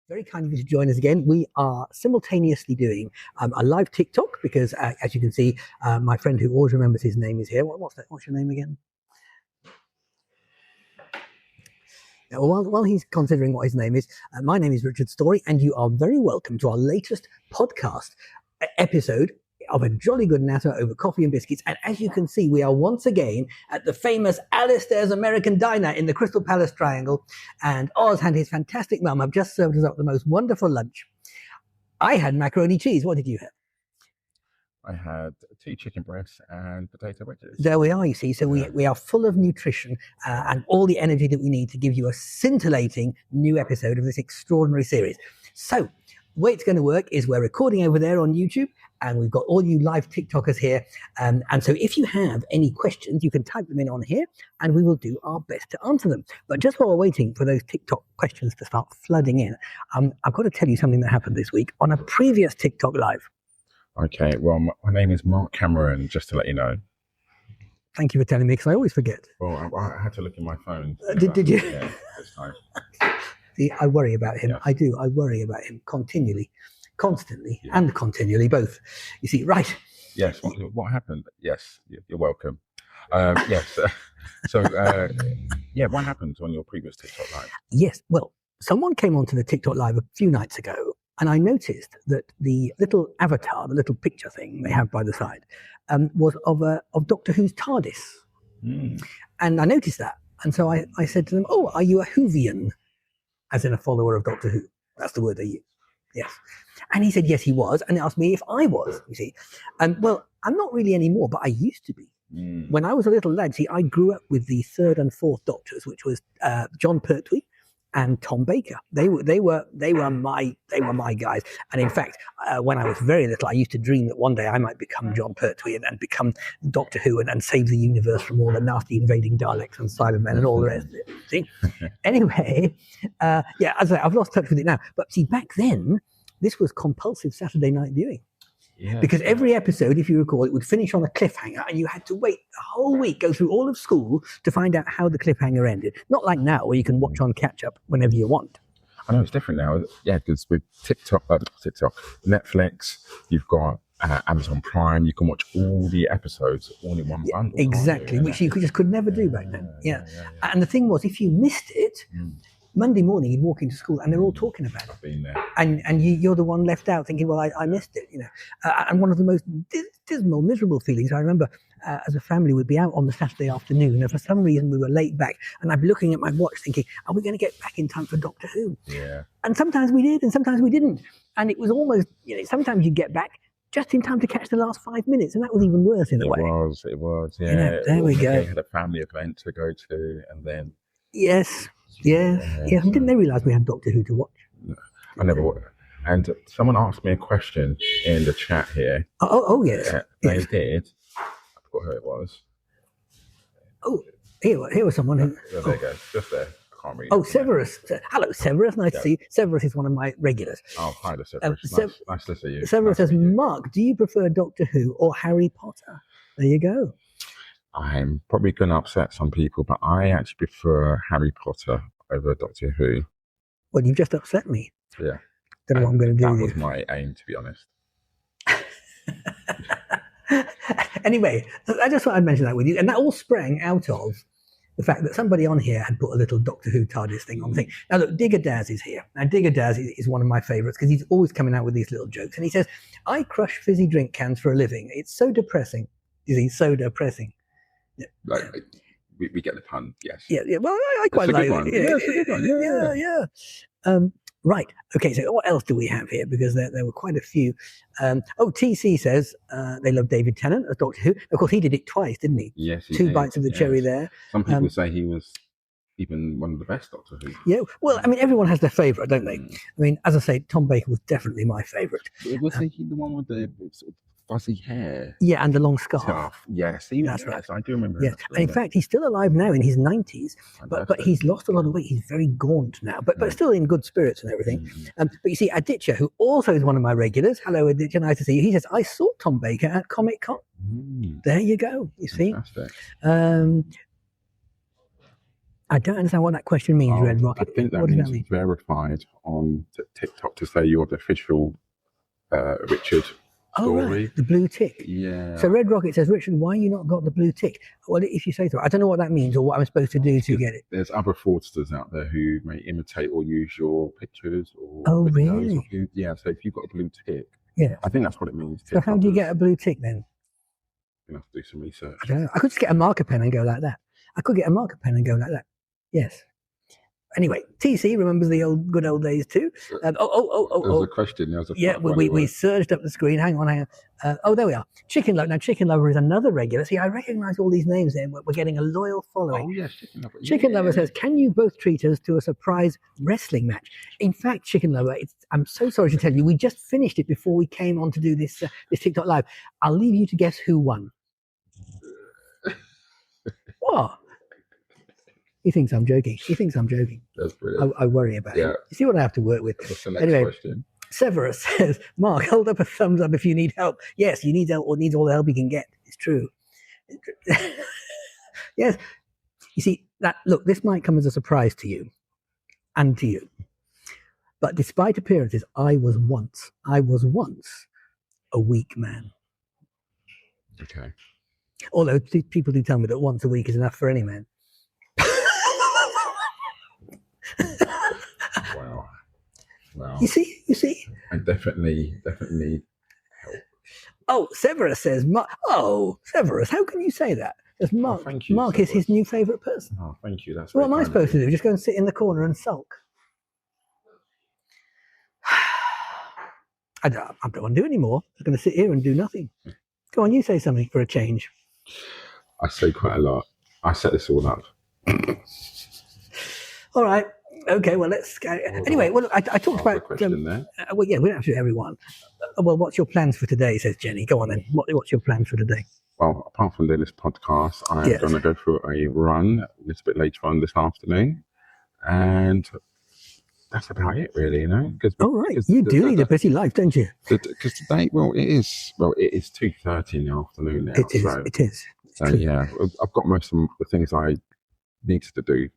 Very kind of you to join us again. We are simultaneously doing a live TikTok because, as you can see, my friend who always remembers his name is here. What's your name again? While he's considering what his name is, my name is Richard Story, and you are very welcome to our latest podcast episode of a jolly good natter over coffee and biscuits. And as you can see, we are once again at the famous Alistair's American Diner in the Crystal Palace Triangle. And Oz and his fantastic mum have just served us up the most wonderful lunch. I had macaroni cheese. What did you have? I had 2 chicken breasts and potato wedges. There we are, you see. So we are full of nutrition and all the energy that we need to give you a scintillating new episode of this extraordinary series. So the way it's going to work is we're recording over there on YouTube, and we've got all you live TikTokers here. And so if you have any questions, you can type them in on here, and we will do our best to answer them. But just while we're waiting for those TikTok questions to start flooding in, I've got to tell you something that happened this week on a previous TikTok Live. Okay, well, my name is Mark Cameron, just to let you know. Thank you for telling me, because I always forget. Well, I had to look in my phone. Did you? Yeah, this time. See, I worry about him. Yes. I do. I worry about him constantly, and continually, both. You see, right? Yes, what happened? Yes, you're welcome. Yes, what happened on your previous TikTok Live? Yes, well, someone came onto the TikTok Live a few nights ago, and I noticed that the little avatar, the little picture thing they have by the side, was of Doctor Who's TARDIS. And I noticed that. And so I said to them, "Oh, are you a Whovian?" As in a follower of Doctor Who. That's the word they use. Yes. And he said, yes, he was. And asked me if I was, you see. Well, I'm not really anymore, but I used to be. When I was a little lad, see, I grew up with the 3rd and 4th Doctors, which was John Pertwee and Tom Baker. They were my guys. And in fact, when I was very little, I used to dream that one day I might become John Pertwee and become Doctor Who and save the universe from all the nasty invading Daleks and Cybermen and all the rest of it. See? Anyway, as I say, I've lost touch with it now. But see, back then, this was compulsive Saturday night viewing. Yeah, because every episode, if you recall, it would finish on a cliffhanger, and you had to wait the whole week, go through all of school to find out how the cliffhanger ended. Not like now, where you can watch on catch up whenever you want. I know it's different now, yeah, because with TikTok, Netflix, you've got Amazon Prime, you can watch all the episodes all in one bundle. Exactly, which you just could never do back then. Yeah. And the thing was, if you missed it, Monday morning, you'd walk into school and they're all talking about it. I've been there. And you're the one left out thinking, well, I missed it, you know. And one of the most dismal, miserable feelings, I remember as a family, we'd be out on the Saturday afternoon, and for some reason we were late back, and I'd be looking at my watch thinking, are we going to get back in time for Doctor Who? Yeah. And sometimes we did, and sometimes we didn't. And it was almost, sometimes you'd get back just in time to catch the last 5 minutes, and that was even worse in a way. It was, yeah. There we go. They had a family event to go to, and then... Yes. And didn't they realise we had Doctor Who to watch? No, I never watched. And someone asked me a question in the chat here. Oh yes. They did. I forgot who it was. Oh, here was someone who... There you go. Just there. I can't read. Oh, Severus. Hello, Severus. Nice to see you. Severus is one of my regulars. Oh, hi there, Severus. Nice to see you. Severus says, Mark, do you prefer Doctor Who or Harry Potter? There you go. I'm probably going to upset some people, but I actually prefer Harry Potter over Doctor Who. Well, you've just upset me. Yeah. Don't know what I'm going to do. That was my aim, to be honest. Anyway, I just thought I'd mention that with you. And that all sprang out of the fact that somebody on here had put a little Doctor Who TARDIS thing on the thing. Now, look, Digger Daz is here. Now, Digger Daz is one of my favourites because he's always coming out with these little jokes. And he says, I crush fizzy drink cans for a living. It's so depressing. You see, so depressing. Yeah. We get the pun, yes. Yeah. Well, I quite like it. Yeah, it's a good one. Yeah. Right. Okay. So what else do we have here? Because there were quite a few. TC says they love David Tennant as Doctor Who. Of course, he did it twice, didn't he? Yes. Two bites of the cherry there. Some people say he was even one of the best Doctor Who. Yeah. Well, I mean, everyone has their favourite, don't they? I mean, as I say, Tom Baker was definitely my favourite. Was he the one with the sort of fuzzy hair? Yeah, and the long scarf. Yes, that's right. I do remember. Yes, and in fact, he's still alive now in his 90s, but he's lost a lot of weight. He's very gaunt now, but still in good spirits and everything. But you see, Aditya, who also is one of my regulars. Hello, Aditya, nice to see you. He says, I saw Tom Baker at Comic Con. There you go. You see. I don't understand what that question means, Red I Rocket. think that What does means that mean? verified on TikTok to say you're the official Richard Oh, story. right. The blue tick. Yeah. So Red Rocket says, Richard, why you not got the blue tick? Well, if you say so, I don't know what that means or what I'm supposed to do to get it. There's other fraudsters out there who may imitate or use your pictures or Oh, videos. really? Yeah, so if you've got a blue tick, Yeah. I think that's what it means. So how do you get a blue tick then? You're going to have to do some research. I don't know. I could just get a marker pen and go like that. I could get a marker pen and go like that. Yes. Anyway, TC remembers the good old days too. There's a question. Yeah, we surged up the screen. Hang on. Oh, there we are. Chicken Lover. Now, Chicken Lover is another regular. See, I recognise all these names there. We're getting a loyal following. Oh, yes, Chicken Lover. Chicken Lover says, can you both treat us to a surprise wrestling match? In fact, Chicken Lover, I'm so sorry to tell you, we just finished it before we came on to do this TikTok live. I'll leave you to guess who won. What? He thinks I'm joking. That's brilliant. I worry about him. You see what I have to work with. What's the next Anyway, question? Severus says, Mark, hold up a thumbs up if you need help. Yes, you need help or needs all the help you can get. It's true. Yes. You see, look, this might come as a surprise to you and to you. But despite appearances, I was once a weak man. Okay. Although people do tell me that once a week is enough for any man. Wow. You see? I definitely need help. Oh, Severus says, Severus, how can you say that? Because thank you, Mark is his new favourite person. Oh, thank you. That's what am I supposed to do? Just go and sit in the corner and sulk? I don't want to do any more. I'm going to sit here and do nothing. Go on, you say something for a change. I say quite a lot. I set this all up. All right. Okay, well, let's go. Anyway, well, I talked about... question there. Well, yeah, we don't have to do everyone. Well, what's your plans for today, says Jenny. Go on then. What's your plans for today? Well, apart from doing this podcast, I'm going to go for a run a little bit later on this afternoon. And that's about it, really, you know. You do lead a busy life, don't you? Because today, it is 2:30 in the afternoon now. It is. So, yeah, I've got most of the things I needed to do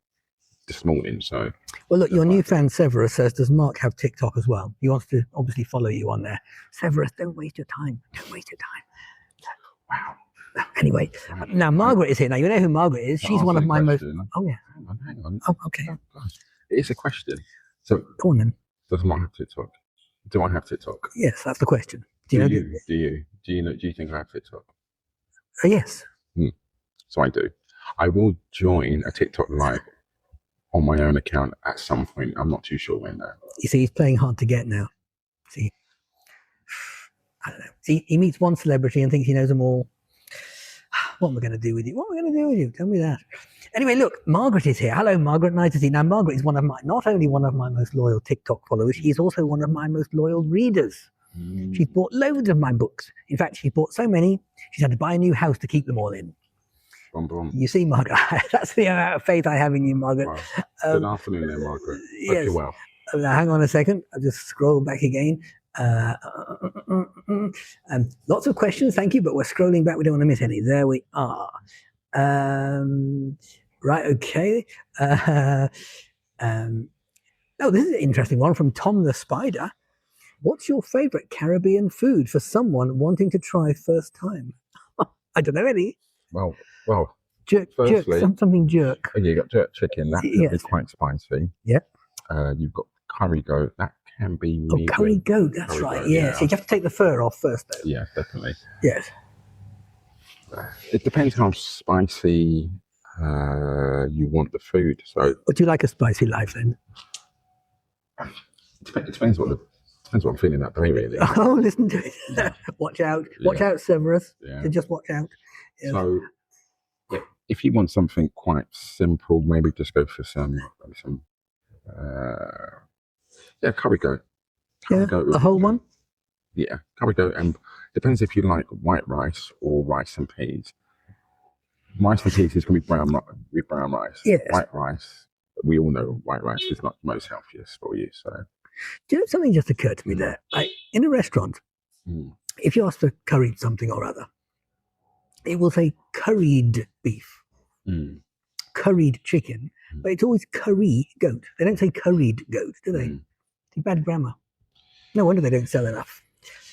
this morning. So, well, look, your new fan Severus says, does Mark have TikTok as well? He wants to obviously follow you on there. Severus, don't waste your time. Wow. Anyway, now Margaret is here. Now, you know who Margaret is. She's one of my most... Oh, yeah. Hang on. Oh, okay. It is a question. So, go on then. Does Mark have TikTok? Do I have TikTok? Yes, that's the question. Do you think I have TikTok? Yes. So I do. I will join a TikTok live on my own account at some point. I'm not too sure when though. You see, he's playing hard to get now. See, I don't know. See, he meets one celebrity and thinks he knows them all. What am I going to do with you? Tell me that. Anyway, look, Margaret is here. Hello, Margaret. Nice to see you. Now, Margaret is not only one of my most loyal TikTok followers, she's also one of my most loyal readers. She's bought loads of my books. In fact, she's bought so many, she's had to buy a new house to keep them all in. You see, Margaret, that's the amount of faith I have in you, Margaret. Wow. Good afternoon there, Margaret. Yes. Hope you're well. Now, hang on a second. I'll just scroll back again. Lots of questions, thank you, but we're scrolling back. We don't want to miss any. There we are. Right, okay. Oh, this is an interesting one from Tom the Spider. What's your favourite Caribbean food for someone wanting to try first time? I don't know any. Well, jerk, something jerk. Oh, yeah, you got jerk chicken. That can be quite spicy. Yeah. You've got curry goat. That can be. Curry goat. That's right. Yeah. So you have to take the fur off first, though. Yeah, definitely. Yes. It depends how spicy you want the food. So. Would you like a spicy life then? It depends what I'm feeling that day, really. Oh, listen to it. Watch out, Severus. Yeah. So just watch out. Yes. So, if you want something quite simple, maybe just go for some curry goat. The whole one? Yeah, curry goat. And depends if you like white rice or rice and peas. Rice and peas is going to be brown rice. Yes. White rice, we all know white rice is not the most healthiest for you. So, do you know, something just occurred to me there? In a restaurant, if you ask for curried something or other, it will say curried beef. curried chicken, but it's always curry goat. They don't say curried goat, do they? It's bad grammar. No wonder they don't sell enough.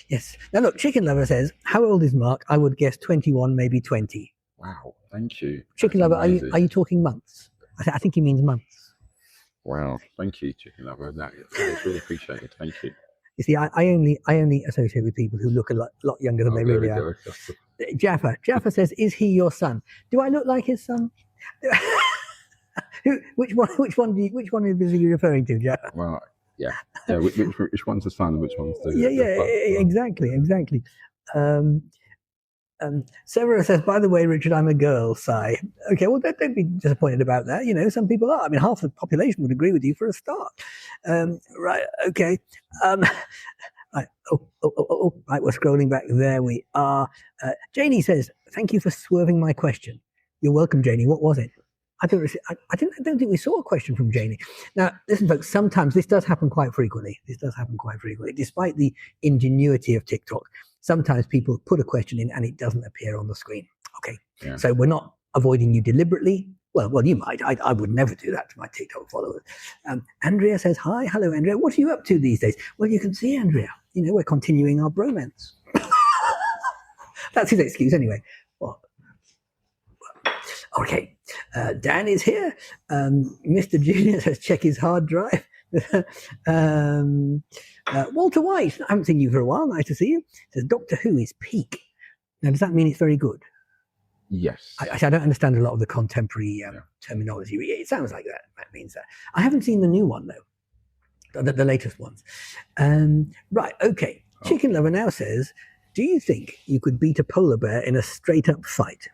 Yes. Now look, Chicken Lover says, how old is Mark? I would guess 21, maybe 20. Wow, thank you. Chicken That's Lover, amazing. are you talking months? I think he means months. Wow, thank you, Chicken Lover. That is really appreciated. Thank you. You see, I only associate with people who look a lot younger than they really are. Jaffa says, "Is he your son? Do I look like his son? Which one is he referring to, Jaffa?" Well, yeah. Which one's the son? Which one's the exactly. Sarah says, "By the way, Richard, I'm a girl." Sigh. Okay, well, don't be disappointed about that. You know, some people are. I mean, half the population would agree with you for a start. Right. Okay. Right. Right. We're scrolling back. There we are. Janie says, "Thank you for swerving my question." You're welcome, Janie. What was it? I don't think we saw a question from Janie. Now, listen, folks. Sometimes this does happen quite frequently. Despite the ingenuity of TikTok. Sometimes people put a question in and it doesn't appear on the screen. Okay, So we're not avoiding you deliberately. Well, you might. I would never do that to my TikTok followers. Andrea says, "Hi, hello, Andrea. What are you up to these days?" Well, you can see, Andrea. You know, we're continuing our bromance. That's his excuse, anyway. Well, okay, Dan is here. Mr. Junior says, "Check his hard drive." Walter White, I haven't seen you for a while. Nice to see you. Says, "Doctor Who is peak." Now, does that mean it's very good? Yes. I don't understand a lot of the contemporary terminology. It sounds like that. That means that. I haven't seen the new one, though. The latest ones. Right, okay. Chicken Lover now says, "Do you think you could beat a polar bear in a straight-up fight?"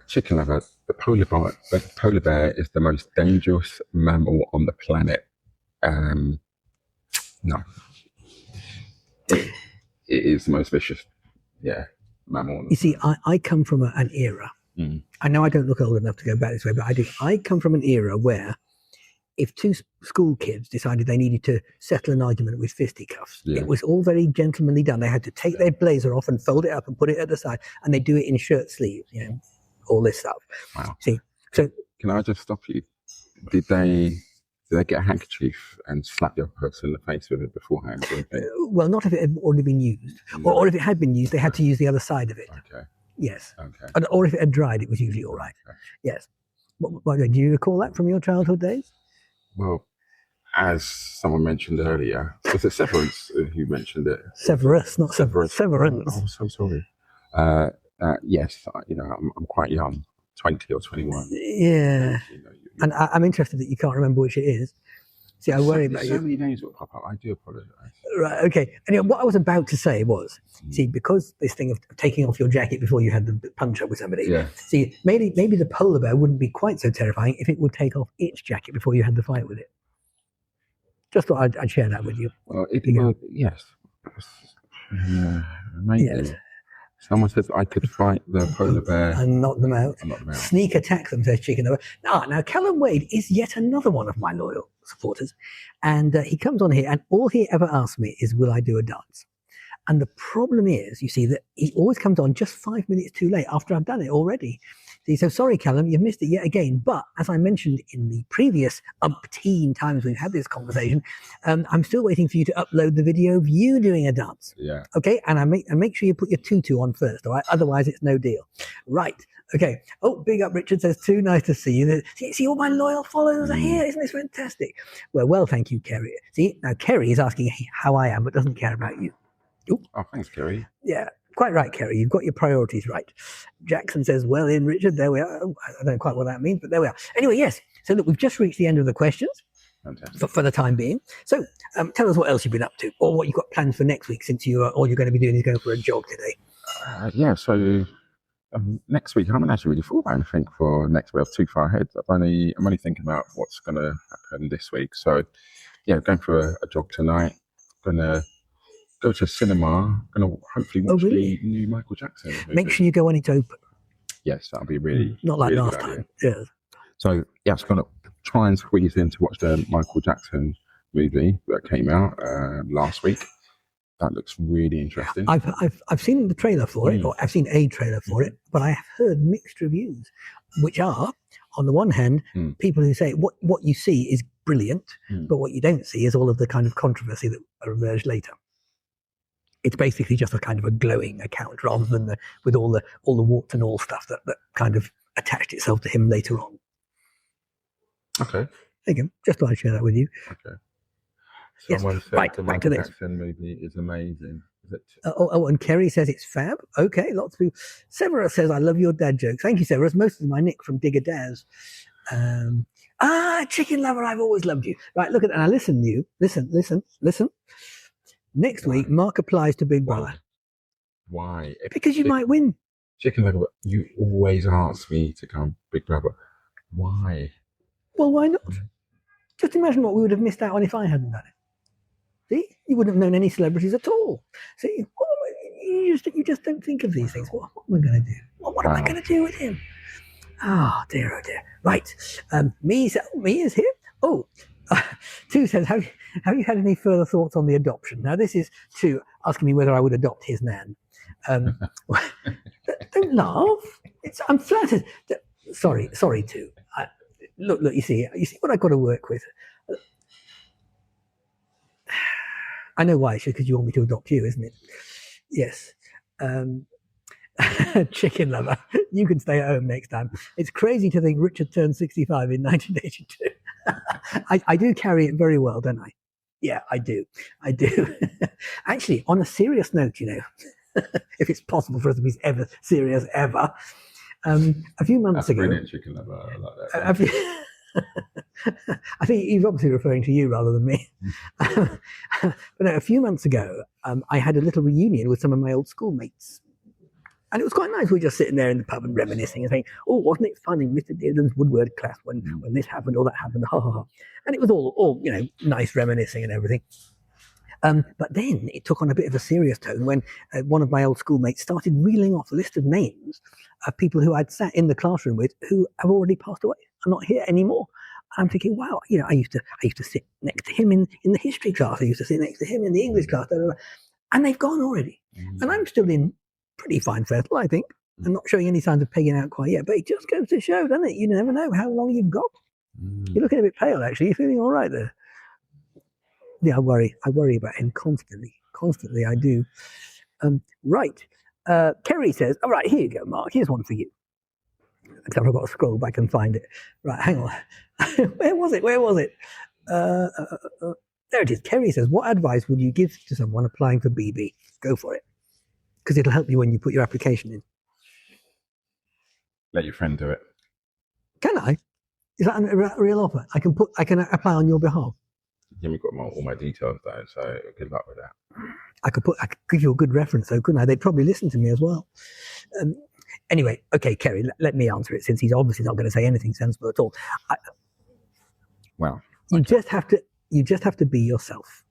Chicken Lover, the polar bear is the most dangerous mammal on the planet. No. It is the most vicious, mammal. You see, I come from an era. I know I don't look old enough to go back this way, but I do. I come from an era where if two school kids decided they needed to settle an argument with fisticuffs, it was all very gentlemanly done. They had to take their blazer off and fold it up and put it at the side, and they do it in shirt sleeves, all this stuff. Wow. See, so can I just stop you? Did they get a handkerchief and slap the other person in the face with it beforehand? Well, not if it had already been used, or if it had been used, they had to use the other side of it. Okay. Yes. Okay. Or if it had dried, it was usually all right. Okay. Yes. Do you recall that from your childhood days? Well, as someone mentioned earlier, was it Severance who mentioned it? Severus, not Severance. Severance. Oh, so sorry. Yes, I'm quite young, 20 or 21. Yeah. And I'm interested that you can't remember which it is. See, I worry about you. So many names will pop up. I do apologise. Right, okay. Anyway, what I was about to say was, see, because this thing of taking off your jacket before you had the punch up with somebody, see, maybe the polar bear wouldn't be quite so terrifying if it would take off its jacket before you had the fight with it. Just thought I'd share that with you. Well, yes. Maybe. Yes. Someone says I could fight the polar bear and knock them out. Sneak attack them, says Chicken Lover. Now, Callum Wade is yet another one of my loyal supporters. And he comes on here and all he ever asks me is, will I do a dance? And the problem is, you see, that he always comes on just 5 minutes too late after I've done it already. So sorry, Callum, you've missed it yet again. But as I mentioned in the previous umpteen times we've had this conversation, I'm still waiting for you to upload the video of you doing a dance. Yeah. Okay, and make sure you put your tutu on first, all right? Otherwise, it's no deal. Right. Okay. Oh, big up, Richard says, "Too nice to see you." See, all my loyal followers are here. Isn't this fantastic? Well, thank you, Kerry. See, now Kerry is asking how I am, but doesn't care about you. Ooh. Oh, thanks, Kerry. Yeah. Quite right, Kerry. You've got your priorities right. Jackson says, "Well in, Richard." There we are. I don't know quite what that means, but there we are. Anyway, yes. So look, we've just reached the end of the questions for the time being. So tell us what else you've been up to, or what you've got plans for next week, since all you're going to be doing is going for a jog today. So next week, I haven't actually really thought about anything for next week. I'm too far ahead. I'm only thinking about what's going to happen this week. So, going for a jog tonight. Going to go to cinema. Going to hopefully watch the new Michael Jackson movie. Make sure you go when it's open. Yes, that'll be really not like really last time. Yes. So I'm going to try and squeeze in to watch the Michael Jackson movie that came out last week. That looks really interesting. I've seen the trailer for it, or I've seen a trailer for it, but I have heard mixed reviews. which are, on the one hand, people who say what you see is brilliant, but what you don't see is all of the kind of controversy that emerged later. It's basically just a kind of a glowing account rather than with all the warts and all stuff that kind of attached itself to him later on. Okay. There you go. Just thought I'd share that with you. Okay. Someone said the Michael Jackson movie is amazing. Is it? And Kerry says it's fab. Okay, lots of people. Severus says, I love your dad jokes. Thank you, Severus. Most of my Nick from Digger Daz. Chicken lover, I've always loved you. Right, look at that. Now listen, you. Listen. Next week, Mark applies to Big Brother. Why? Because you might win. Chicken lover, you always ask me to come Big Brother. Why? Well, why not? Just imagine what we would have missed out on if I hadn't done it. See, you wouldn't have known any celebrities at all. See, you just don't think of these things. What am I going to do? What am I going to do with him? Oh dear. Right, me is here. Oh, Tu says, have you had any further thoughts on the adoption? Now this is Tu asking me whether I would adopt his nan. Don't laugh. I'm flattered. Sorry, Tu. Look. You see what I've got to work with. I know why. It's because you want me to adopt you, isn't it? Yes. Chicken lover, you can stay at home next time. It's crazy to think Richard turned 65 in 1982. I do carry it very well, don't I? Yeah, I do. Actually, on a serious note, if it's possible for us to be ever serious ever, a few months ago. Brilliant, chicken lover. I like that. I think he's obviously referring to you rather than me. But no, a few months ago, I had a little reunion with some of my old schoolmates. And it was quite nice. We were just sitting there in the pub and reminiscing and saying, oh, wasn't it fun in Mr. Dearden's woodword class when this happened or that happened, ha ha ha. And it was all nice reminiscing and everything. But then it took on a bit of a serious tone when one of my old schoolmates started reeling off a list of names of people who I'd sat in the classroom with who have already passed away and not here anymore. And I'm thinking, wow, I used to sit next to him in the history class. I used to sit next to him in the English class. Blah, blah, blah. And they've gone already. And I'm still in pretty fine fettle, I think. I'm not showing any signs of pegging out quite yet. But it just goes to show, doesn't it? You never know how long you've got. You're looking a bit pale, actually. You're feeling all right there. Yeah, I worry about him constantly. I do. Right. Kerry says, all right, here you go, Mark. Here's one for you. Except I've got to scroll back and find it. Right, hang on. Where was it? There it is. Kerry says, what advice would you give to someone applying for BB? Go for it. Because it'll help you when you put your application in. Let your friend do it. Can I? Is that a real offer? I can apply on your behalf. Yeah, we've got all my details though, so good luck with that. I could give you a good reference though, couldn't I? They'd probably listen to me as well. Anyway, okay, Kerry, let me answer it since he's obviously not going to say anything sensible at all. You just have to be yourself.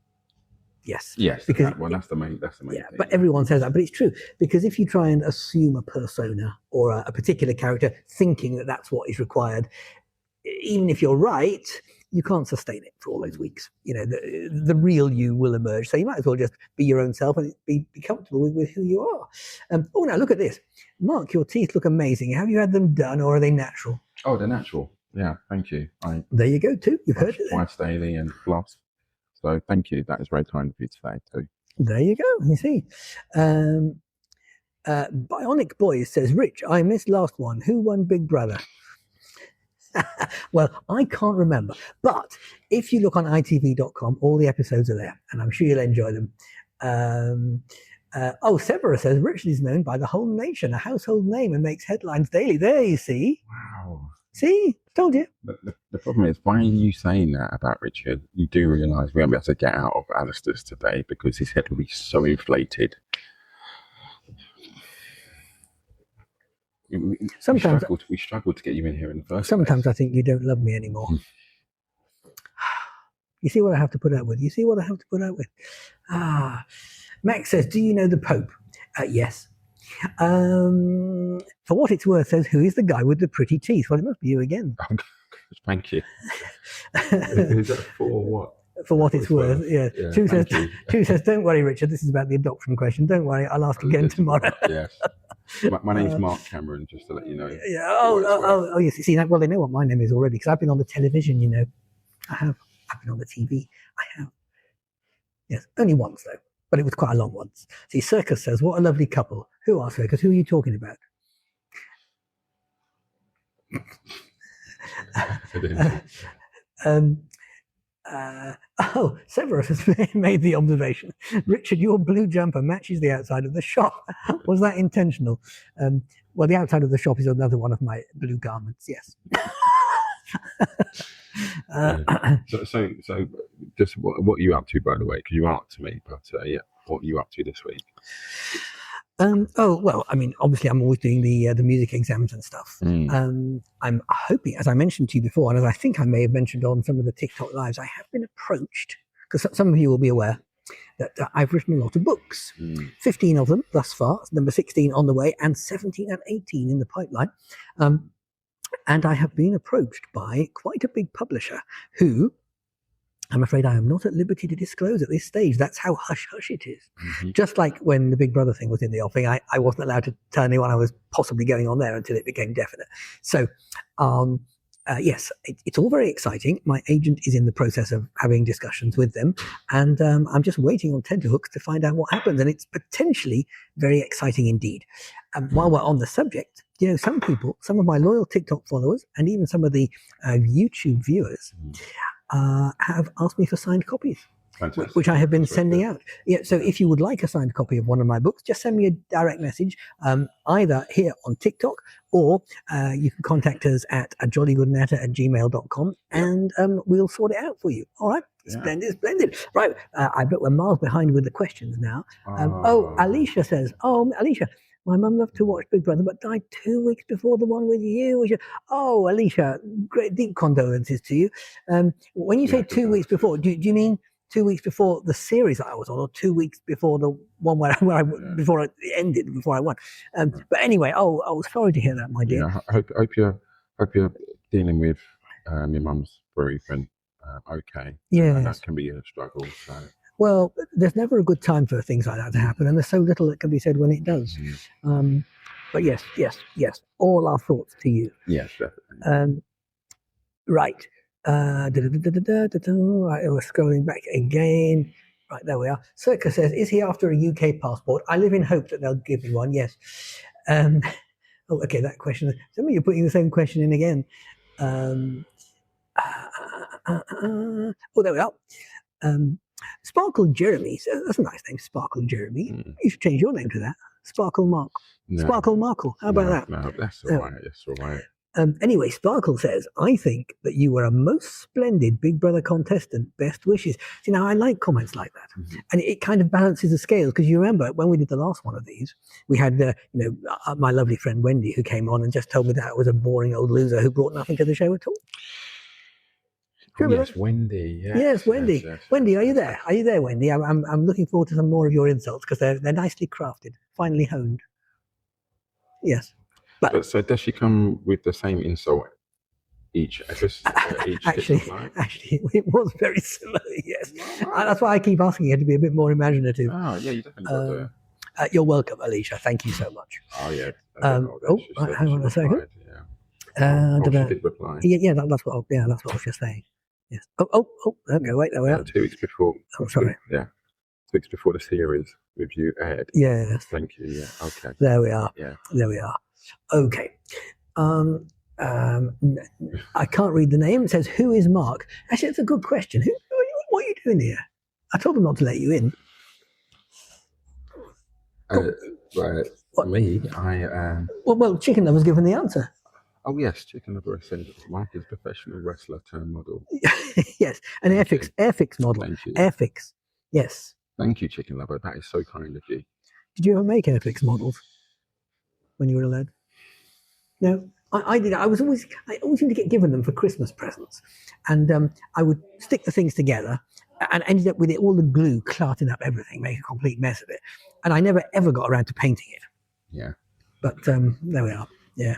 Yes. Because that's the main thing. But everyone says that, but it's true, because if you try and assume a persona or a particular character, thinking that that's what is required, even if you're right, you can't sustain it for all those weeks. The real you will emerge. So you might as well just be your own self and be comfortable with who you are. Now look at this. Mark, your teeth look amazing. Have you had them done or are they natural? Oh, they're natural. Yeah, thank you. There you go too. You've heard it. Twice daily and floss. So thank you. That is very kind of you to say too. There you go. You see. Bionic Boy says, Rich, I missed last one. Who won Big Brother? Well, I can't remember. But if you look on itv.com, all the episodes are there. And I'm sure you'll enjoy them. Severus says, Richard is known by the whole nation, a household name, and makes headlines daily. There you see. Wow. See? Told you. The problem is, why are you saying that about Richard? You do realise we won't be able to get out of Alistair's today because his head will be so inflated. Sometimes we struggled to get you in here in the first Sometimes place. I think you don't love me anymore. You see what I have to put up with? Max says, do you know the Pope? Yes. For what it's worth, says, who is the guy with the pretty teeth? Well, it must be you again. Thank you. Who's that for? What? for what it's worth. Yeah. Yeah, Chu says, thank you. Chu says, don't worry, Richard. This is about the adoption question. Don't worry, I'll ask again tomorrow. Yes. My name's Mark Cameron, just to let you know. Yeah. Oh, yes. You see that? Well, they know what my name is already because I've been on the television. You know, I've been on the TV. I have. Yes, only once though, but it was quite a long one. See, Circus says, "What a lovely couple." Who are Circus? Who are you talking about? Severus has made the observation. Richard, your blue jumper matches the outside of the shop. Was that intentional? Well, the outside of the shop is another one of my blue garments. Yes. So just what are you up to, by the way? Because you aren't to me, but yeah, what are you up to this week? Well, I mean, obviously, I'm always doing the music exams and stuff. I'm hoping, as I mentioned to you before, and as I think I may have mentioned on some of the TikTok lives, I have been approached because some of you will be aware that I've written a lot of books. 15 of them thus far, number 16 on the way, and 17 and 18 in the pipeline. And I have been approached by quite a big publisher who, I'm afraid I am not at liberty to disclose at this stage. That's how hush-hush it is. Just like when the Big Brother thing was in the offing, I wasn't allowed to tell anyone I was possibly going on there until it became definite. So, yes, it's all very exciting. My agent is in the process of having discussions with them, and I'm just waiting on tenterhooks to find out what happens. And it's potentially very exciting indeed. While we're on the subject, you know, some people, some of my loyal TikTok followers, and even some of the YouTube viewers, have asked me for signed copies, which I have been sending out. Yeah, so if you would like a signed copy of one of my books, just send me a direct message, either here on TikTok, or you can contact us at jollygoodnatter@gmail.com, and we'll sort it out for you. All right? Splendid. Right, I bet we're miles behind with the questions now. Alicia says, Alicia, my mum loved to watch Big Brother, but died 2 weeks before the one with you. Alicia, great deep condolences to you. When you say 2 weeks before, do you mean 2 weeks before the series that I was on, or 2 weeks before the one before it ended, before I won? But anyway, sorry to hear that, my dear. Yeah, I hope you're dealing with your mum's bereavement okay. Yeah, and that can be a struggle. So. Well, there's never a good time for things like that to happen, and there's so little that can be said when it does. But yes, all our thoughts to you. Yes, definitely. Right. Right, we're scrolling back again. Right, there we are. Circa says, is he after a UK passport? I live in hope that they'll give me one, yes. Okay, that question. Some of you are putting the same question in again. There we are. Sparkle Jeremy. So that's a nice name, Sparkle Jeremy. You should change your name to that. Sparkle Mark. No. Sparkle Markle. How about that? No, that's all right. That's all right. Anyway, Sparkle says, I think that you were a most splendid Big Brother contestant. Best wishes. See, now I like comments like that. And it kind of balances the scales, because you remember when we did the last one of these, we had, my lovely friend Wendy, who came on and just told me that I was a boring old loser who brought nothing to the show at all. Yes, Wendy. Yes, Wendy. Yes. Wendy, are you there? Are you there, Wendy? I'm looking forward to some more of your insults, because they're nicely crafted, finely honed. Yes. But so does she come with the same insult each episode? Actually, it was very similar. Yes, that's why I keep asking her to be a bit more imaginative. Oh yeah, you definitely got to. You're welcome, Alicia. Thank you so much. Oh yeah. Hang on a second. She did reply. Yeah, that's what I was just saying. Yes. Okay, wait, there we are. 2 weeks before. Oh, sorry. Yeah. 2 weeks before the series review aired. Yes. Thank you. Yeah. Okay. There we are. Yeah. There we are. Okay. I can't read the name. It says, who is Mark? Actually, it's a good question. What are you doing here? I told them not to let you in. Me, Well, Chicken Lover's given the answer. Oh yes, Chicken Lover said Mark is a professional wrestler turned model. Yes, an Airfix model. Thank you. Airfix. Yes. Thank you, Chicken Lover. That is so kind of you. Did you ever make Airfix models when you were a lad? No, I did. I always seemed to get given them for Christmas presents, and I would stick the things together, and ended up with all the glue clarting up everything, make a complete mess of it, and I never ever got around to painting it. Yeah. But there we are. Yeah.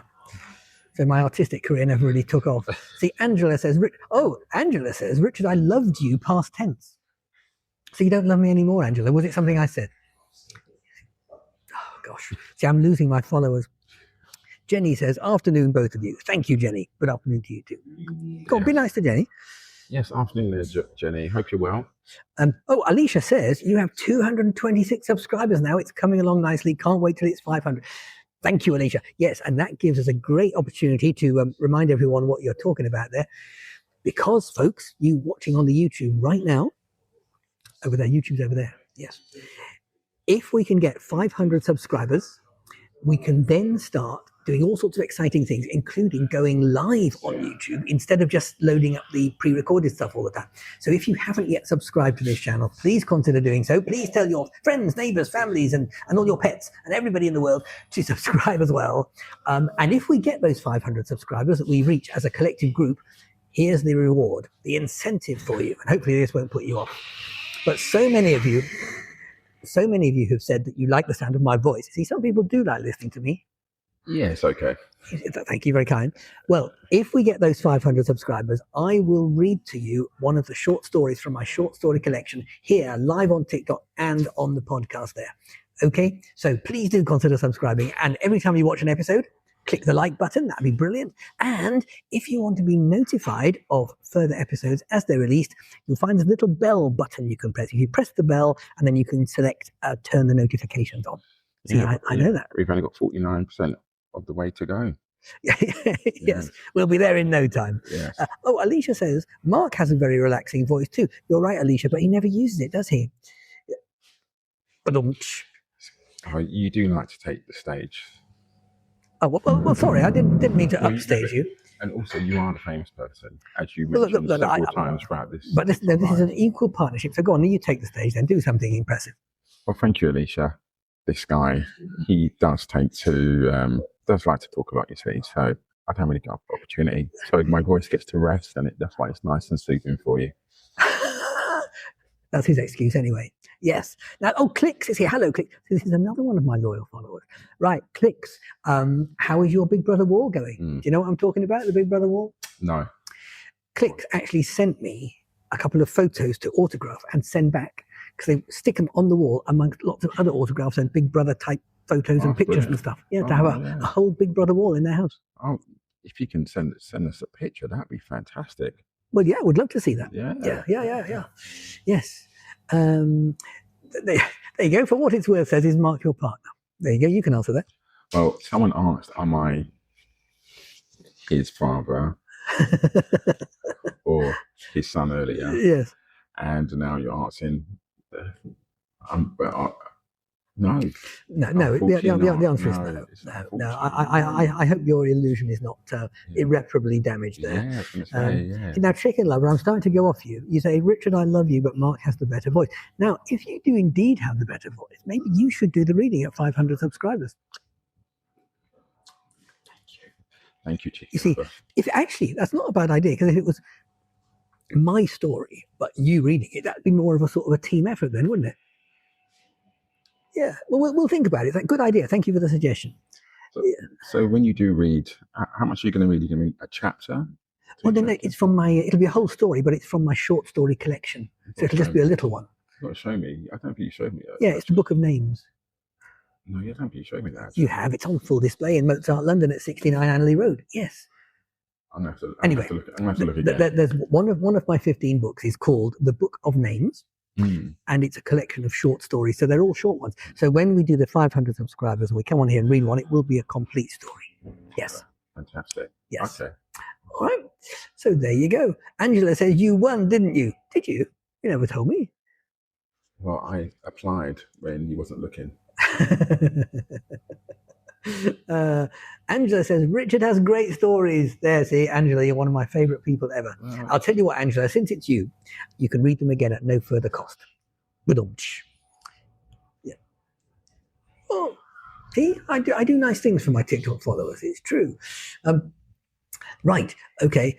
So my artistic career never really took off. See, Angela says, Richard, I loved you past tense. So you don't love me anymore, Angela. Was it something I said? Oh, gosh. See, I'm losing my followers. Jenny says, afternoon, both of you. Thank you, Jenny. Good afternoon to you too. Go on, be nice to Jenny. Yes, afternoon there, Jenny. Hope you're well. Alicia says, you have 226 subscribers now. It's coming along nicely. Can't wait till it's 500. Thank you, Alicia. Yes, and that gives us a great opportunity to remind everyone what you're talking about there. Because, folks, you watching on the YouTube right now, over there, YouTube's over there, yes. If we can get 500 subscribers, we can then start doing all sorts of exciting things, including going live on YouTube instead of just loading up the pre-recorded stuff all the time. So if you haven't yet subscribed to this channel, please consider doing so. Please tell your friends, neighbors, families, and all your pets and everybody in the world to subscribe as well. And if we get those 500 subscribers that we reach as a collective group, here's the reward, the incentive for you. And hopefully this won't put you off. But so many of you have said that you like the sound of my voice. See, some people do like listening to me. Yeah, it's okay. Thank you, very kind. Well, if we get those 500 subscribers, I will read to you one of the short stories from my short story collection here, live on TikTok and on the podcast there. Okay, so please do consider subscribing. And every time you watch an episode, click the like button. That'd be brilliant. And if you want to be notified of further episodes as they're released, you'll find a little bell button you can press. If you press the bell, and then you can select turn the notifications on. See, yeah, I know that. We've only got 49% of the way to go. Yes, we'll be there in no time. Yes. Alicia says, Mark has a very relaxing voice too. You're right, Alicia, but he never uses it, does he? But you do like to take the stage. Oh, well, sorry, I didn't mean to upstage you. And also, you are the famous person, as you mentioned several times throughout this. But this is an equal partnership. So go on, you take the stage then, do something impressive. Well, thank you, Alicia. This guy, he does like to talk about, you see, so I don't really get the opportunity. So my voice gets to rest, and that's why it's nice and soothing for you. That's his excuse anyway. Yes. Now, Clicks is here. Hello, Clicks. So this is another one of my loyal followers. Right, Clicks. How is your Big Brother wall going? Do you know what I'm talking about, the Big Brother wall? No. Clicks actually sent me a couple of photos to autograph and send back, because they stick them on the wall amongst lots of other autographs and Big Brother type photos and pictures and stuff. Yeah, to have a whole Big Brother wall in their house. Oh, if you can send us a picture, that'd be fantastic. Well, yeah, would love to see that. Yeah. Yes. There you go. For what it's worth, says, is Mark your partner? There you go. You can answer that. Well, someone asked, am I his father or his son earlier? Yes. And now you're asking, no. The answer is no. I hope your illusion is not irreparably damaged there. Yeah, Now, Chicken Lover, I'm starting to go off you. You say, Richard, I love you, but Mark has the better voice. Now, if you do indeed have the better voice, maybe you should do the reading at 500 subscribers. Thank you, Chicken. You see, if actually, that's not a bad idea, because if it was my story, but you reading it, that'd be more of a sort of a team effort then, wouldn't it? Yeah, well, we'll think about it. It's a good idea. Thank you for the suggestion. So when you do read, how much are you going to read? Are you going to read a chapter? Well, then it's from it'll be a whole story, but it's from my short story collection. So it'll just be a little one. You've got to show me. I don't think you showed me that. Yeah, it's the Book of Names. No, you don't think you showed me that. You have. It's on full display in Mozart London at 69 Annerley Road. Yes. I'm going to have to look again. There's one of my 15 books is called The Book of Names. And it's a collection of short stories, so they're all short ones. So when we do the 500 subscribers and we come on here and read one, it will be a complete story. Yes. Fantastic. Yes. Okay. All right. So there you go. Angela says you won, didn't you? Did you? You never told me. Well, I applied when he wasn't looking. Angela says Richard has great stories. There, see, Angela, you're one of my favorite people ever. Wow. I'll tell you what, Angela, since it's you can read them again at no further cost. Yeah. Oh, see, I do nice things for my TikTok followers. It's true. Right. Okay.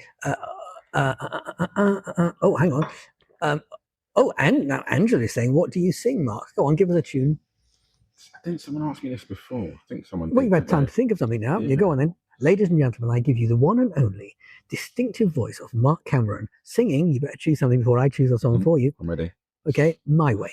Oh, hang on. And now Angela is saying, what do you sing, Mark? Go on, give us a tune. I think someone asked me this before. Well, you've had time to think of something now. Yeah. You go on then. Ladies and gentlemen, I give you the one and only distinctive voice of Mark Cameron singing. You better choose something before I choose a song for you. I'm ready. Okay, My Way.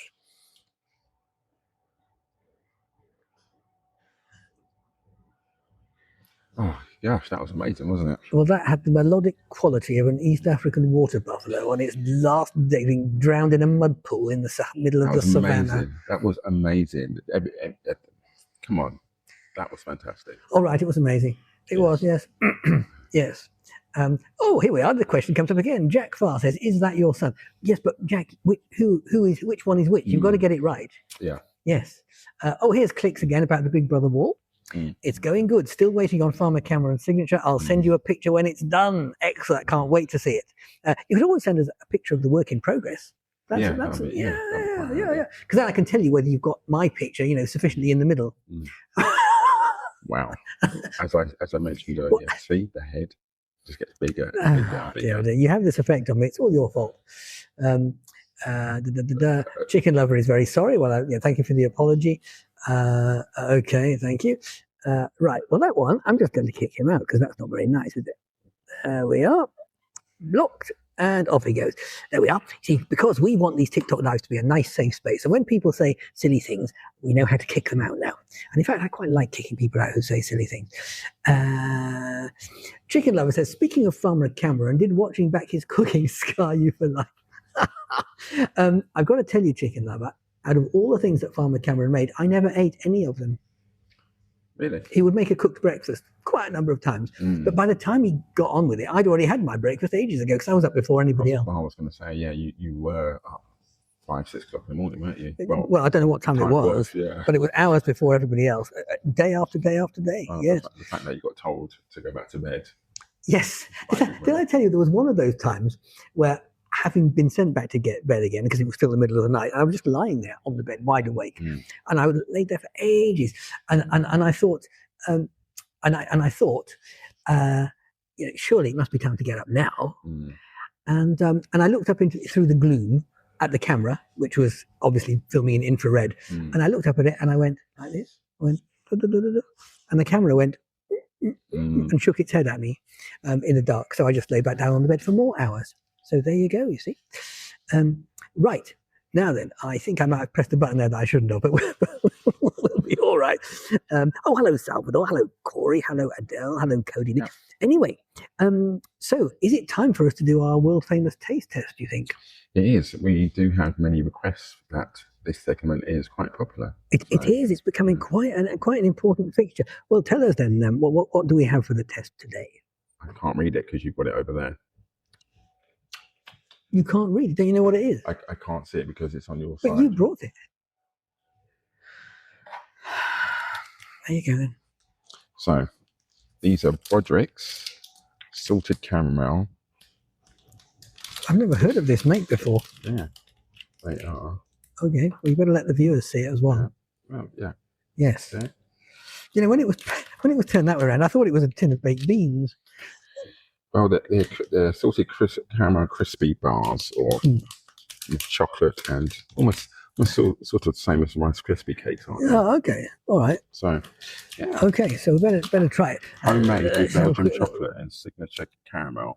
Oh gosh, that was amazing, wasn't it? Well, that had the melodic quality of an East African water buffalo on its last day being drowned in a mud pool in the middle of the savannah. Amazing. That was amazing. Come on, that was fantastic. All right, it was amazing. It was, yes. Yes. Oh, here we are. The question comes up again. Jack Farr says, "Is that your son?" Yes, but Jack, which one is which? You've got to get it right. Yeah. Yes. Here's clicks again about the Big Brother wall. It's going good. Still waiting on Farmer Cameron's signature. I'll send you a picture when it's done. Excellent. Can't wait to see it. You could always send us a picture of the work in progress. Yeah. Because then I can tell you whether you've got my picture, sufficiently in the middle. Wow. As I mentioned earlier, see the head just gets bigger and bigger. Dear. You have this effect on me. It's all your fault. Chicken Lover is very sorry. Well, thank you for the apology. Okay, thank you. Right, well, that one, I'm just going to kick him out because that's not very nice, is it? There we are. Blocked. And off he goes. There we are. See, because we want these TikTok lives to be a nice, safe space. And when people say silly things, we know how to kick them out now. And in fact, I quite like kicking people out who say silly things. Chicken Lover says, speaking of Farmer Cameron, did watching back his cooking scar you for life? I've got to tell you, Chicken Lover, out of all the things that Farmer Cameron made, I never ate any of them. Really? He would make a cooked breakfast quite a number of times. But by the time he got on with it, I'd already had my breakfast ages ago because I was up before anybody else. I was going to say, yeah, you were up 5, 6 o'clock in the morning, weren't you? Well, I don't know what time it was, but it was hours before everybody else, day after day after day. Yes. The fact that you got told to go back to bed. Yes. Did I tell you there was one of those times where, having been sent back to get bed again because it was still the middle of the night, I was just lying there on the bed, wide awake, and I was laid there for ages, and I thought, surely it must be time to get up now, and I looked up through the gloom at the camera, which was obviously filming in infrared, and I looked up at it and I went like this, and the camera went and shook its head at me in the dark. So I just lay back down on the bed for more hours. So there you go, you see. Right. Now then, I think I might have pressed the button there that I shouldn't have, but we'll be all right. Hello, Salvador. Hello, Corey. Hello, Adele. Hello, Cody. Yeah. Anyway, so is it time for us to do our world-famous taste test, do you think? It is. We do have many requests that this segment is quite popular. It is. It's becoming quite an important fixture. Well, tell us then, what do we have for the test today? I can't read it because you've got it over there. You can't read it. Don't you know what it is? I can't see it because it's on your side. But you brought it. There you go then. So, these are Broderick's salted caramel. I've never heard of this make before. Yeah, they are. Okay, well, you better let the viewers see it as well. Yeah. Yes. Yeah. You know, when it was turned that way around, I thought it was a tin of baked beans. Well, they're salted caramel crispy bars, or with chocolate and almost sort of the same as Rice Krispie cakes, aren't they? Oh, okay, all right. So, yeah. Okay, so we better try it. Homemade with Belgian chocolate and signature caramel.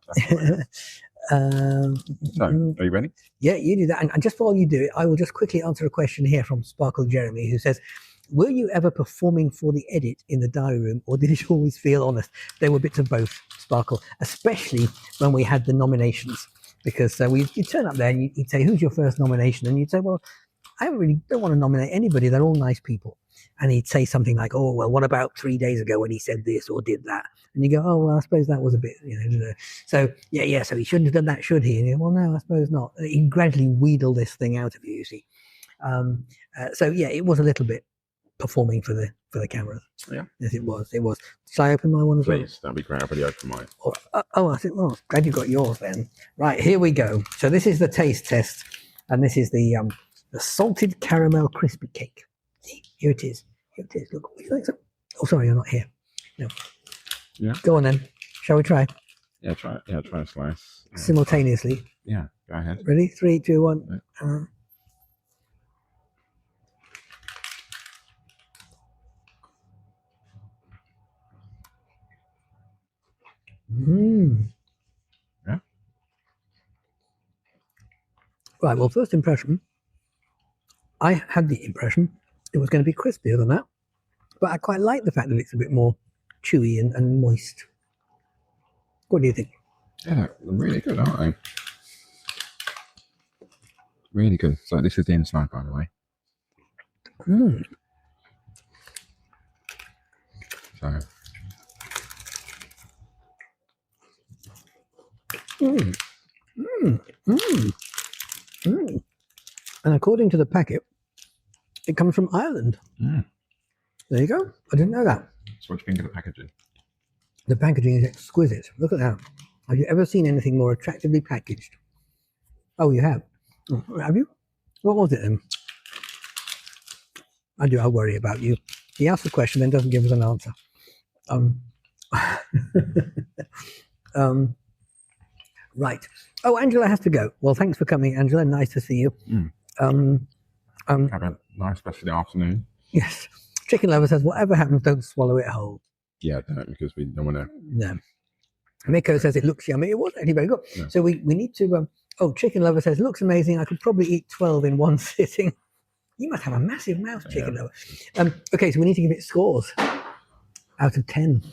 So, are you ready? Yeah, you do that. And just while you do it, I will just quickly answer a question here from Sparkle Jeremy, who says, were you ever performing for the edit in the diary room, or did it always feel honest? There were bits of both, Sparkle, especially when we had the nominations, because you'd turn up there and you'd say, who's your first nomination? And you'd say, well, I really don't want to nominate anybody. They're all nice people. And he'd say something like, oh, well, what about 3 days ago when he said this or did that? And you go, oh, well, I suppose that was a bit, So, yeah, so he shouldn't have done that, should he? And you go, well, no, I suppose not. He gradually wheedled this thing out of you see. So, yeah, it was a little bit performing for the cameras. Yeah. Yes, it was. Shall I open my one as well? Please, that'd be great. I've already opened mine. I think, well, glad you got yours then. Right, here we go. So this is the taste test, and this is the salted caramel crispy cake. See, here it is. Look, would you like some? Oh, sorry, you're not here. No. Yeah. Go on then. Shall we try? Yeah, try a slice. Yeah. Simultaneously. Yeah, go ahead. Ready? 3, 2, 1. Yeah. Mm. Yeah. Right, well, first impression, I had the impression it was going to be crispier than that, but I quite like the fact that it's a bit more chewy and moist. What do you think? Yeah, really good, aren't they? Really good. So this is the inside, by the way. Mm. So Mm. Mm. Mm. Mm. And according to the packet, it comes from Ireland. mm. There you go. I didn't know that. So what do you think of the packaging? The packaging is exquisite. Look at that. Have you ever seen anything more attractively packaged? Oh, you have? Oh, have you? What was it then? I worry about you. He asks a question, then doesn't give us an answer. Right. Oh, Angela has to go. Well, thanks for coming, Angela. Nice to see you. Have a nice rest of the afternoon. Yes. Chicken Lover says, whatever happens, don't swallow it whole. Yeah, don't, because we don't want to. No. Miko says it looks yummy. It was actually very good. Yeah. So we need to. Chicken Lover says looks amazing. I could probably eat 12 in one sitting. You must have a massive mouth, Chicken Lover. Okay, so we need to give it scores out of 10.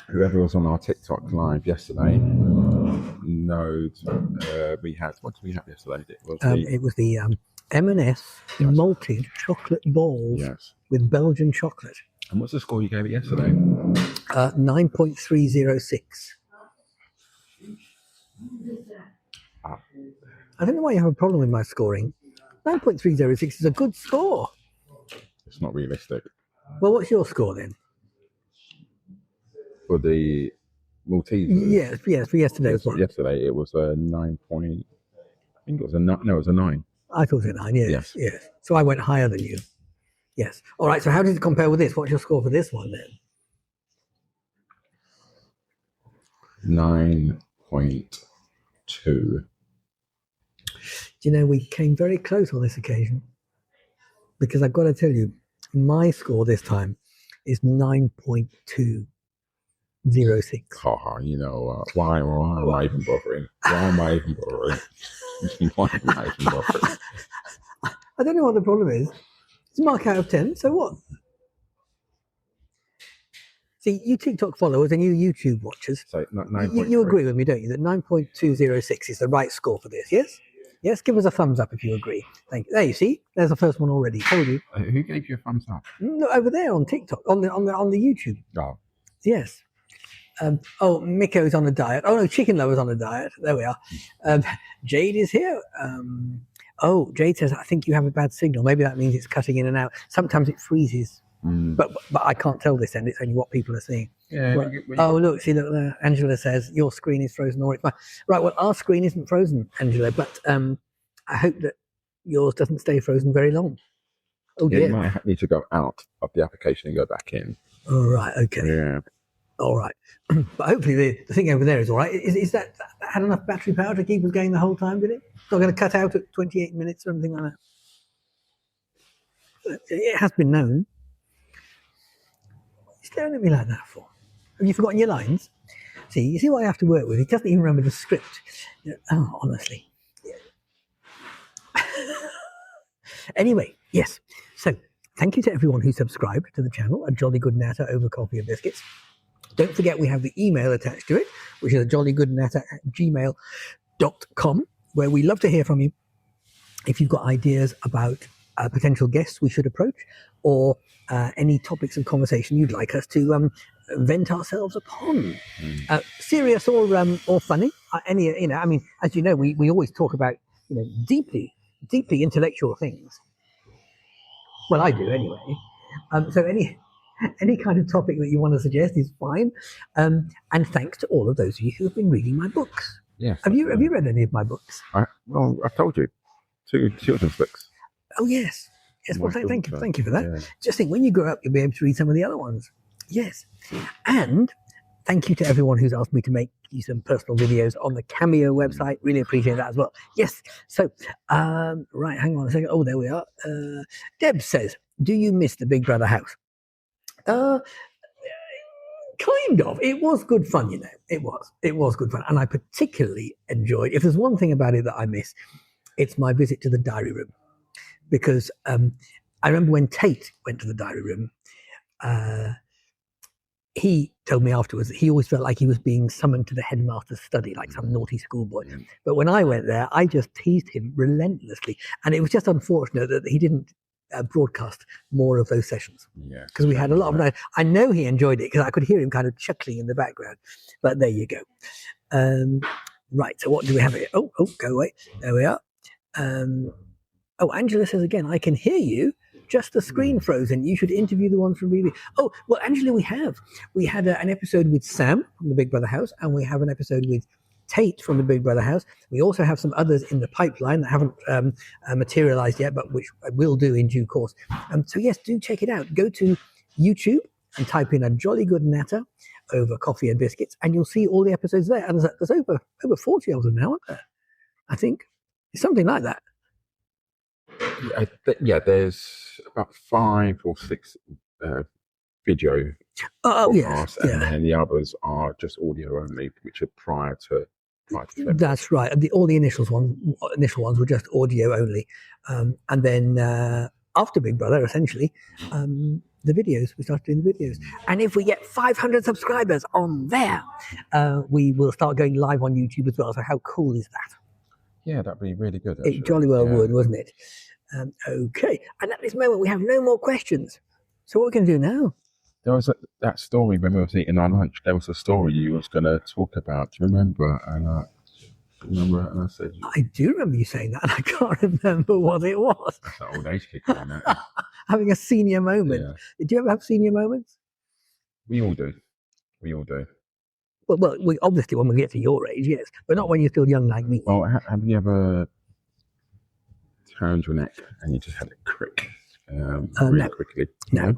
Whoever was on our TikTok live yesterday knows we had. What did we have yesterday? It was the M&S malted chocolate balls with Belgian chocolate. And what's the score you gave it yesterday? 9.306. I don't know why you have a problem with my scoring. 9.306 is a good score. It's not realistic. Well, what's your score then? For the Maltese? Yes, for yesterday's one. Yesterday it was a 9 point. I think it was a 9. No, it was a 9. I thought it was a 9, yes. So I went higher than you. Yes. All right, so how does it compare with this? What's your score for this one then? 9.2. Do you know, we came very close on this occasion, because I've got to tell you, my score this time is 9.206. You know, why am I even bothering? Why am I even bothering? I don't know what the problem is. It's a mark out of 10, so what? See, you TikTok followers and you YouTube watchers, so you agree with me, don't you, that 9.206 is the right score for this, yes? Yes, give us a thumbs up if you agree. Thank you. There, you see, there's the first one already. Told you. Who gave you a thumbs up? No, over there on TikTok, on the YouTube. Oh, yes. Miko's on a diet. Oh no, Chicken Lover's on a diet. There we are. Jade is here. Jade says, I think you have a bad signal. Maybe that means it's cutting in and out. Sometimes it freezes. But I can't tell this end. It's only what people are seeing. Yeah. Well, look there. Angela says your screen is frozen or it's fine. Right. Well, our screen isn't frozen, Angela, but I hope that yours doesn't stay frozen very long. Oh dear. You might need to go out of the application and go back in. All right. Okay. Yeah. All right. But hopefully the thing over there is all right. Is that had enough battery power to keep us going the whole time? Did it? It's not going to cut out at 28 minutes or anything like that. It has been known. Staring at me like that for? Have you forgotten your lines? See, you see what I have to work with? He doesn't even remember the script. Honestly. Yeah. Anyway, yes. So, thank you to everyone who subscribed to the channel, A Jolly Good Natter over coffee and biscuits. Don't forget we have the email attached to it, which is ajollygoodnatter@gmail.com, where we love to hear from you. If you've got ideas about potential guests we should approach, or any topics of conversation you'd like us to vent ourselves upon, serious or funny, as you know, we always talk about deeply intellectual things. Well, I do anyway. So any kind of topic that you want to suggest is fine. And thanks to all of those of you who have been reading my books. Yes. Have you read any of my books? I've told you, 2 children's books. Oh yes. Yes, well, thank you for that. Yeah. Just think, when you grow up, you'll be able to read some of the other ones. Yes. And thank you to everyone who's asked me to make you some personal videos on the Cameo website. Really appreciate that as well. Yes. So, right, hang on a second. Oh, there we are. Deb says, do you miss the Big Brother house? Kind of. It was good fun, you know. It was good fun. And I particularly enjoyed, if there's one thing about it that I miss, it's my visit to the diary room. Because I remember when Tate went to the diary room, he told me afterwards that he always felt like he was being summoned to the headmaster's study, like some naughty schoolboy. Yeah. But when I went there, I just teased him relentlessly. And it was just unfortunate that he didn't broadcast more of those sessions. Yeah. Because we had a lot of night. I know he enjoyed it because I could hear him kind of chuckling in the background. But there you go. Right, so what do we have here? Oh, go away. There we are. Angela says again, I can hear you. Just the screen frozen. You should interview the one from BB. Oh, well, Angela, we had an episode with Sam from the Big Brother house, and we have an episode with Tate from the Big Brother house. We also have some others in the pipeline that haven't materialized yet, but which I will do in due course. So yes, do check it out. Go to YouTube and type in a jolly good natter over coffee and biscuits, and you'll see all the episodes there. And there's over 40 of them now, aren't there? I think it's something like that. Yeah, there's about 5 or 6 video podcasts, and then the others are just audio only, which are prior to February. That's right. All the initial ones were just audio only, and then after Big Brother, essentially, the videos. We started doing the videos, and if we get 500 subscribers on there, we will start going live on YouTube as well. So how cool is that? Yeah, that'd be really good. Actually. It jolly well would, wasn't it? Okay, and at this moment we have no more questions. So what are we going to do now? There was that story when we were eating our lunch. There was a story you was going to talk about. Do you remember? And I said, I do remember you saying that, and I can't remember what it was. That's that old age kick on that. Having a senior moment. Yeah. Did you ever have senior moments? We all do. Well, we obviously when we get to your age, yes, but not when you're still young like me. Well, have you ever turned your neck and you just had a crick really quickly? No.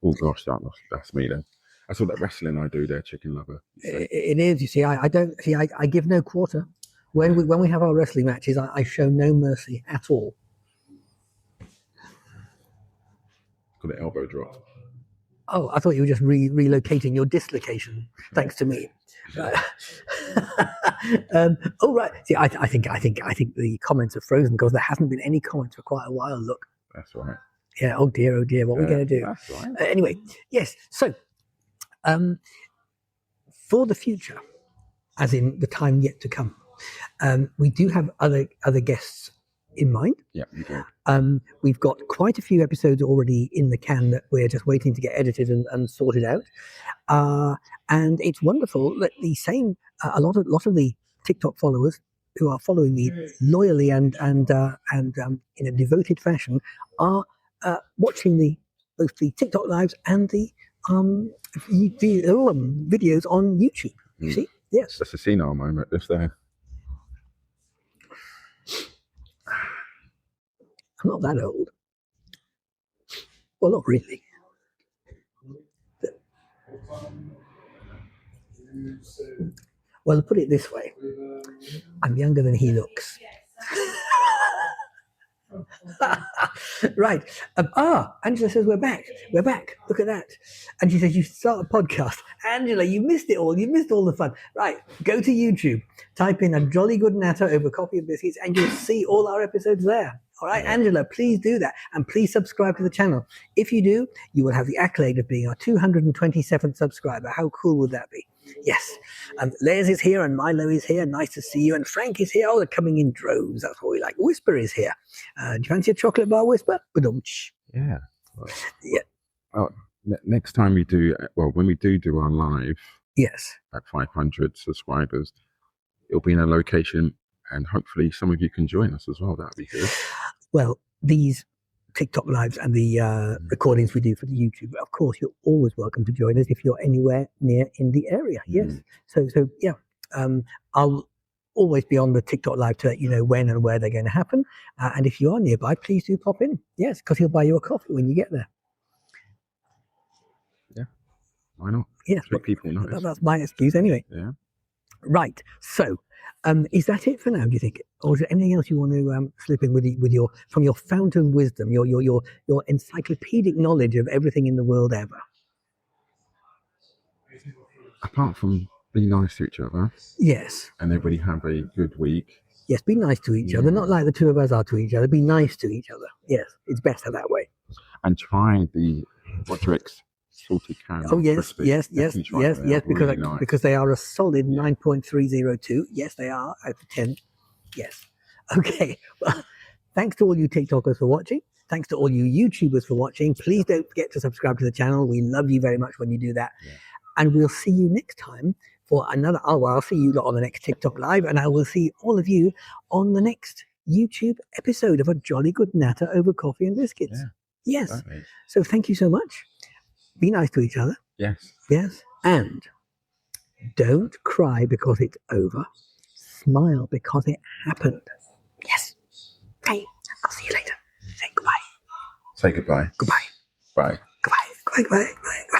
Oh gosh, that's me then. That's all that wrestling I do there, chicken lover. It is. You see, I don't see. I give no quarter. When we have our wrestling matches, I show no mercy at all. Got an elbow drop. Oh, I thought you were just relocating your dislocation, thanks to me. Right. See, I think the comments are frozen because there hasn't been any comments for quite a while. Look. That's right. Yeah. Oh dear. What are we going to do? That's right. Anyway, yes. So, for the future, as in the time yet to come, we do have other guests in mind. Yeah, you do. We've got quite a few episodes already in the can that we're just waiting to get edited and sorted out. And it's wonderful that a lot of the TikTok followers who are following me loyally and in a devoted fashion are watching both the TikTok lives and the videos on YouTube. You see? Yes. That's a senile moment, if there. I'm not that old. Well, not really. Well, to put it this way, I'm younger than he looks. Right. Angela says we're back. Look at that. And she says you start a podcast. Angela, you missed it all. You missed all the fun. Right. Go to YouTube. Type in a jolly good natter over coffee and biscuits, and you'll see all our episodes there. All right, Angela, please do that. And please subscribe to the channel. If you do, you will have the accolade of being our 227th subscriber. How cool would that be? Yes. Les is here and Milo is here. Nice to see you. And Frank is here. Oh, they're coming in droves. That's what we like. Whisper is here. Do you fancy a chocolate bar, Whisper? Ba-dum-ch. Yeah. Yeah. Oh, next time we do, when we do our live, yes, at 500 subscribers, it'll be in a location, and hopefully some of you can join us as well. That'd be good. Well, these TikTok lives and the recordings we do for the YouTube, of course, you're always welcome to join us if you're anywhere near in the area. Yes. So yeah, I'll always be on the TikTok live to let you know when and where they're going to happen. And if you are nearby, please do pop in. Yes, because he'll buy you a coffee when you get there. Yeah, why not? Yeah, make people know. That's my excuse anyway. Yeah. Right. So, is that it for now? Do you think, or is there anything else you want to slip in from your fountain of wisdom, your encyclopedic knowledge of everything in the world ever? apart from be nice to each other Yes. and everybody have a good week. Yes, be nice to each other. Not like the two of us are to each other. Be nice to each other. Yes, it's better that way. And try the Roderick's salted caramel. Oh, yes, crispy. yes, Definitely try them. They're really nice. because they are a solid 9.302. Yes, they are out of 10. Yes. Okay. Well, thanks to all you TikTokers for watching. Thanks to all you YouTubers for watching. Please don't forget to subscribe to the channel. We love you very much when you do that. Yeah. And we'll see you next time for another. Oh, well, I'll see you lot on the next TikTok live, and I will see all of you on the next YouTube episode of A Jolly Good Natter over coffee and biscuits. Yeah, yes. certainly. So thank you so much. Be nice to each other. Yes. Yes. And don't cry because it's over. Smile because it happened. Yes. Okay. I'll see you later. Say goodbye. Say goodbye. Goodbye. Bye. Goodbye. Goodbye. Goodbye. Goodbye.